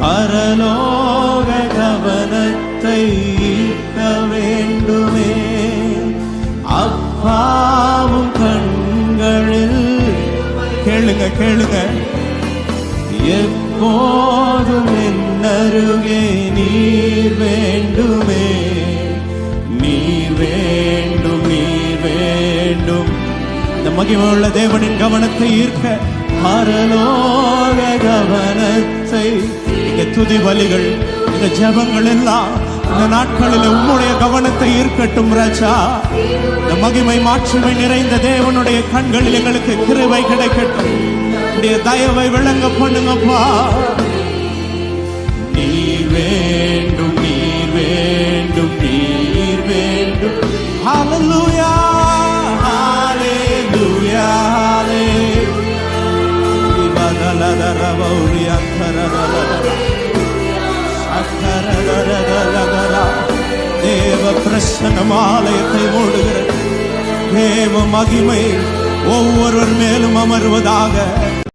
பரலோக கவனத்தை ஈர்க்க வேண்டுமே. அப்பாவும் கண்களில் கேளுங்க கேளுங்க, எப்போதும் என்னருகே நீர் வேண்டுமே. நீர் வேண்டும், நீர் வேண்டும். இந்த மகிமையுள்ள தேவனின் கவனத்தை ஈர்க்க பரலோக கவனத்தை. இந்த துதி பலிகள், இந்த ஜெபங்கள் எல்லாம் இந்த நாட்களில் உம்முடைய கவனத்தை ஈர்க்கட்டும் ராஜா. இந்த மகிமை மாட்சிமை நிறைந்த தேவனுடைய கண்களில் எங்களுக்கு கிருபை கிடைக்கட்டும். உடைய தயவை விளங்க பண்ணுங்கப்பா. நீர் வேண்டும், நீர் வேண்டும், நீர் வேண்டும். ஹல்லேலூயா, ஹல்லேலூயா, தேவ பிரசன்னம் ஆலயத்தை மூடுகிற தேவ மகிமை ஒவ்வொருவர் மேலும் அமர்வதாக.